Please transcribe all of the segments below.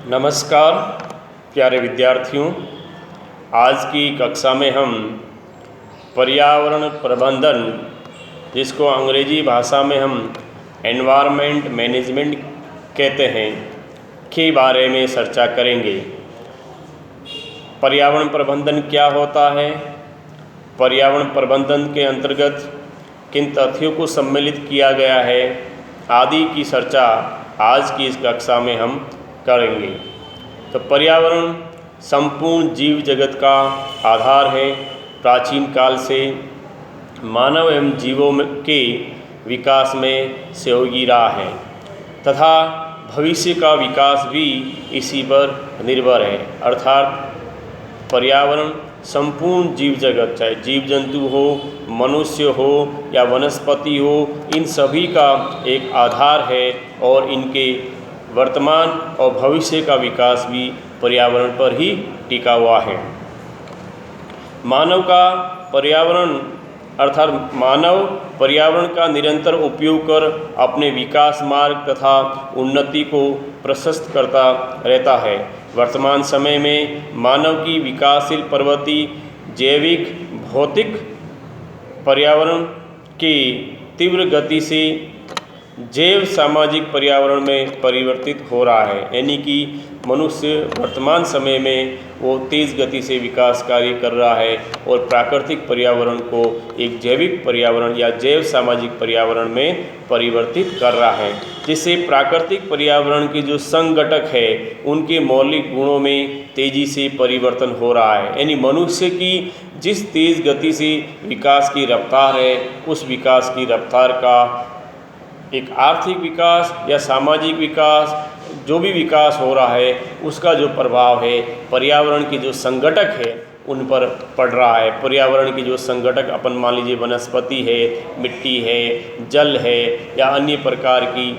नमस्कार प्यारे विद्यार्थियों, आज की कक्षा में हम पर्यावरण प्रबंधन, जिसको अंग्रेजी भाषा में हम एनवायरनमेंट मैनेजमेंट कहते हैं, के बारे में चर्चा करेंगे। पर्यावरण प्रबंधन क्या होता है, पर्यावरण प्रबंधन के अंतर्गत किन तथ्यों को सम्मिलित किया गया है आदि की चर्चा आज की इस कक्षा में हम करेंगे। तो पर्यावरण संपूर्ण जीव जगत का आधार है। प्राचीन काल से मानव एवं जीवों के विकास में सहयोगी रहा है तथा भविष्य का विकास भी इसी पर निर्भर है। अर्थात पर्यावरण संपूर्ण जीव जगत, चाहे जीव जंतु हो, मनुष्य हो या वनस्पति हो, इन सभी का एक आधार है और इनके वर्तमान और भविष्य का विकास भी पर्यावरण पर ही टिका हुआ है। मानव का पर्यावरण अर्थात मानव पर्यावरण का निरंतर उपयोग कर अपने विकास मार्ग तथा उन्नति को प्रशस्त करता रहता है। वर्तमान समय में मानव की विकासशील प्रवृत्ति जैविक भौतिक पर्यावरण की तीव्र गति से जैव सामाजिक पर्यावरण में परिवर्तित हो रहा है। यानी कि मनुष्य वर्तमान समय में वो तेज़ गति से विकास कार्य कर रहा है और प्राकृतिक पर्यावरण को एक जैविक पर्यावरण या जैव सामाजिक पर्यावरण में परिवर्तित कर रहा है, जिससे प्राकृतिक पर्यावरण के जो संघटक है उनके मौलिक गुणों में तेज़ी से परिवर्तन हो रहा है। यानी मनुष्य की जिस तेज़ गति से विकास की रफ्तार है, उस विकास की रफ्तार का एक आर्थिक विकास या सामाजिक विकास, जो भी विकास हो रहा है, उसका जो प्रभाव है पर्यावरण के जो संघटक है उन पर पड़ रहा है। पर्यावरण के जो संघटक अपन मान लीजिए वनस्पति है, मिट्टी है, जल है या अन्य प्रकार की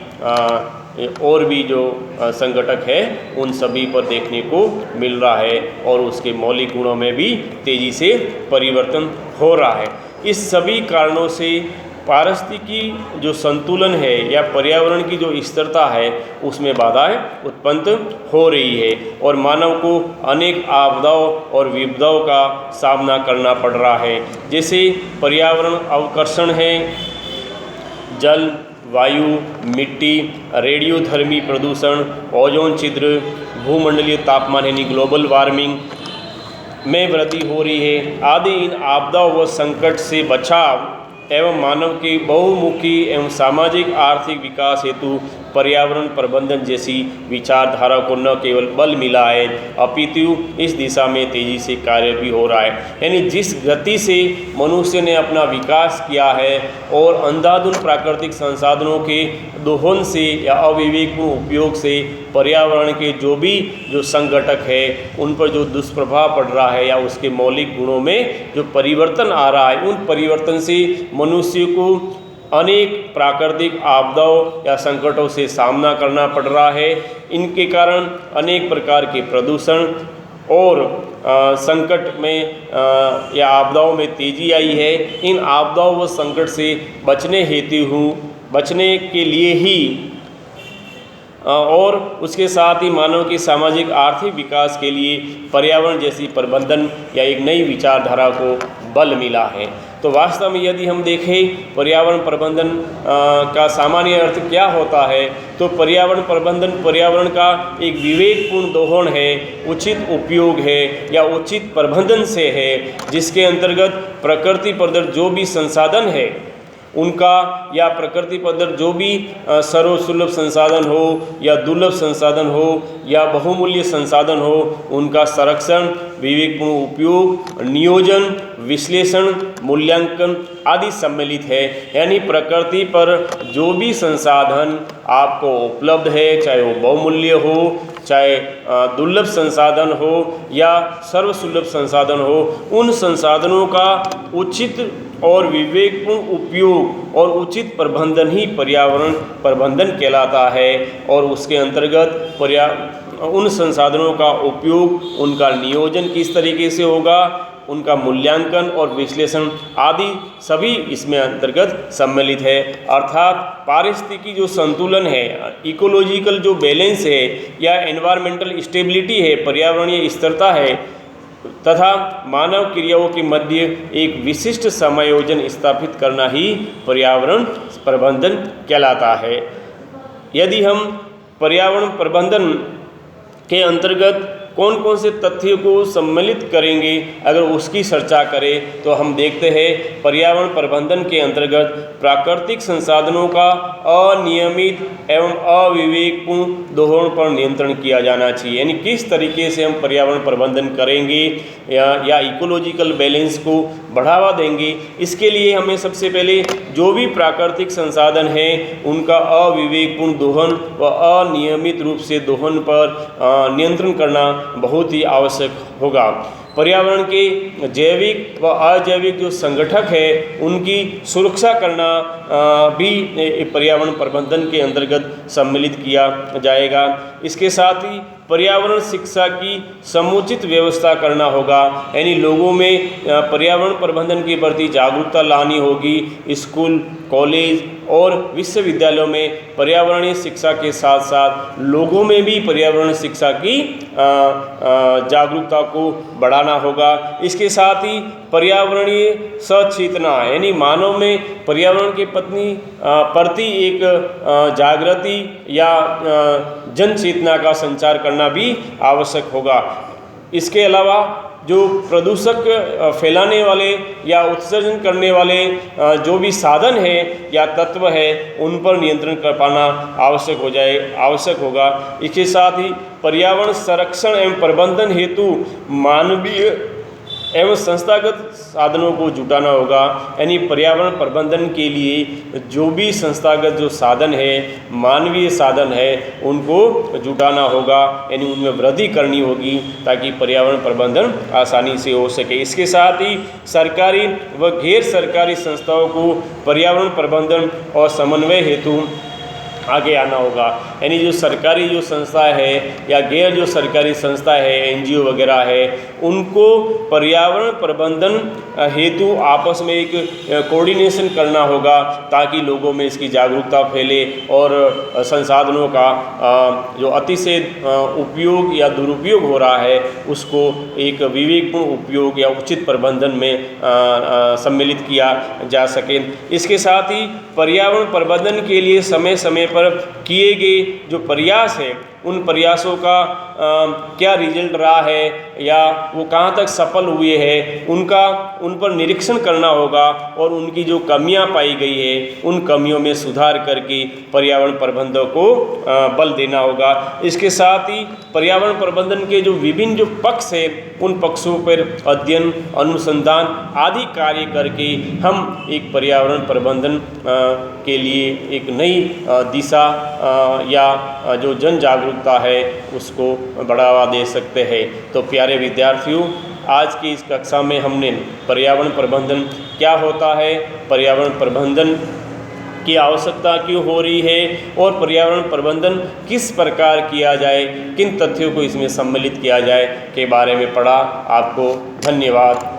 और भी जो संघटक है, उन सभी पर देखने को मिल रहा है और उसके मौलिक गुणों में भी तेज़ी से परिवर्तन हो रहा है। इस सभी कारणों से पारिस्थितिकी जो संतुलन है या पर्यावरण की जो स्थिरता है उसमें बाधाएं उत्पन्न हो रही है और मानव को अनेक आपदाओं और विपदाओं का सामना करना पड़ रहा है। जैसे पर्यावरण अवकर्षण है, जल, वायु, मिट्टी, रेडियोधर्मी प्रदूषण, ओजोन छिद्र, भूमंडलीय तापमान यानी ग्लोबल वार्मिंग में वृद्धि हो रही है आदि इन आपदाओं व संकट से बचाव एवं मानव के बहुमुखी एवं सामाजिक आर्थिक विकास हेतु पर्यावरण प्रबंधन जैसी विचारधारा को न केवल बल मिला है अपितु इस दिशा में तेजी से कार्य भी हो रहा है। यानी जिस गति से मनुष्य ने अपना विकास किया है और अंधाधुंध प्राकृतिक संसाधनों के दोहन से या अविवेकपूर्ण उपयोग से पर्यावरण के जो संघटक है उन पर जो दुष्प्रभाव पड़ रहा है या उसके मौलिक गुणों में जो परिवर्तन आ रहा है, उन परिवर्तन से मनुष्य को अनेक प्राकृतिक आपदाओं या संकटों से सामना करना पड़ रहा है। इनके कारण अनेक प्रकार के प्रदूषण और संकट में या आपदाओं में तेजी आई है। इन आपदाओं व संकट से बचने के लिए ही और उसके साथ ही मानव के सामाजिक आर्थिक विकास के लिए पर्यावरण जैसी प्रबंधन या एक नई विचारधारा को बल मिला है। तो वास्तव में यदि हम देखें पर्यावरण प्रबंधन का सामान्य अर्थ क्या होता है, तो पर्यावरण प्रबंधन पर्यावरण का एक विवेकपूर्ण दोहन है, उचित उपयोग है या उचित प्रबंधन से है, जिसके अंतर्गत प्रकृति प्रदत्त जो भी संसाधन है उनका या प्रकृति प्रदत्त जो भी सर्वसुलभ संसाधन हो या दुर्लभ संसाधन हो या बहुमूल्य संसाधन हो, उनका संरक्षण, विवेकपूर्ण उपयोग, नियोजन, विश्लेषण, मूल्यांकन आदि सम्मिलित है। यानी प्रकृति पर जो भी संसाधन आपको उपलब्ध है, चाहे वो बहुमूल्य हो, चाहे दुर्लभ संसाधन हो या सर्वसुलभ संसाधन हो, उन संसाधनों का उचित और विवेकपूर्ण उपयोग और उचित प्रबंधन ही पर्यावरण प्रबंधन कहलाता है। और उसके अंतर्गत उन संसाधनों का उपयोग, उनका नियोजन किस तरीके से होगा, उनका मूल्यांकन और विश्लेषण आदि सभी इसमें अंतर्गत सम्मिलित है। अर्थात पारिस्थितिकी जो संतुलन है, इकोलॉजिकल जो बैलेंस है या एनवायरमेंटल स्टेबिलिटी है, पर्यावरणीय स्थिरता है तथा मानव क्रियाओं के मध्य एक विशिष्ट समायोजन स्थापित करना ही पर्यावरण प्रबंधन कहलाता है। यदि हम पर्यावरण प्रबंधन के अंतर्गत कौन कौन से तथ्यों को सम्मिलित करेंगे, अगर उसकी चर्चा करें तो हम देखते हैं पर्यावरण प्रबंधन के अंतर्गत प्राकृतिक संसाधनों का अनियमित एवं अविवेकपूर्ण दोहन पर नियंत्रण किया जाना चाहिए। यानी किस तरीके से हम पर्यावरण प्रबंधन करेंगे या इकोलॉजिकल बैलेंस को बढ़ावा देंगे, इसके लिए हमें सबसे पहले जो भी प्राकृतिक संसाधन हैं उनका अविवेकपूर्ण दोहन व अनियमित रूप से दोहन पर नियंत्रण करना बहुत ही आवश्यक होगा। पर्यावरण के जैविक व अजैविक जो संगठक है उनकी सुरक्षा करना भी पर्यावरण प्रबंधन के अंतर्गत सम्मिलित किया जाएगा। इसके साथ ही पर्यावरण शिक्षा की समुचित व्यवस्था करना होगा, यानी लोगों में पर्यावरण प्रबंधन के प्रति जागरूकता लानी होगी। स्कूल, कॉलेज और विश्वविद्यालयों में पर्यावरणीय शिक्षा के साथ साथ लोगों में भी पर्यावरण शिक्षा की जागरूकता को बढ़ाना होगा। इसके साथ ही पर्यावरणीय सचेतना यानी मानव में पर्यावरण के प्रति एक जागृति या जन चेतना का संचार करना भी आवश्यक होगा। इसके अलावा जो प्रदूषक फैलाने वाले या उत्सर्जन करने वाले जो भी साधन है या तत्व है उन पर नियंत्रण कर पाना आवश्यक होगा। इसके साथ ही पर्यावरण संरक्षण एवं प्रबंधन हेतु मानवीय एवं संस्थागत साधनों को जुटाना होगा। यानी पर्यावरण प्रबंधन के लिए जो भी संस्थागत जो साधन है, मानवीय साधन है, उनको जुटाना होगा, यानी उनमें वृद्धि करनी होगी ताकि पर्यावरण प्रबंधन आसानी से हो सके। इसके साथ ही सरकारी व गैर सरकारी संस्थाओं को पर्यावरण प्रबंधन और समन्वय हेतु आगे आना होगा। यानी जो सरकारी जो संस्था है या गैर जो सरकारी संस्था है, एनजीओ वगैरह है, उनको पर्यावरण प्रबंधन हेतु आपस में एक कोऑर्डिनेशन करना होगा ताकि लोगों में इसकी जागरूकता फैले और संसाधनों का जो अतिशय उपयोग या दुरुपयोग हो रहा है उसको एक विवेकपूर्ण उपयोग या उचित प्रबंधन में सम्मिलित किया जा सके। इसके साथ ही पर्यावरण प्रबंधन के लिए समय समय पर किए गए जो प्रयास है उन प्रयासों का क्या रिजल्ट रहा है या वो कहाँ तक सफल हुए हैं उन पर निरीक्षण करना होगा और उनकी जो कमियां पाई गई है उन कमियों में सुधार करके पर्यावरण प्रबंधन को बल देना होगा। इसके साथ ही पर्यावरण प्रबंधन के जो विभिन्न जो पक्ष है उन पक्षों पर अध्ययन, अनुसंधान आदि कार्य करके हम एक पर्यावरण प्रबंधन के लिए एक नई दिशा या जो जन जागरूकता है उसको बढ़ावा दे सकते हैं। तो प्यारे विद्यार्थियों, आज की इस कक्षा में हमने पर्यावरण प्रबंधन क्या होता है, पर्यावरण प्रबंधन की आवश्यकता क्यों हो रही है और पर्यावरण प्रबंधन किस प्रकार किया जाए, किन तथ्यों को इसमें सम्मिलित किया जाए के बारे में पढ़ा। आपको धन्यवाद।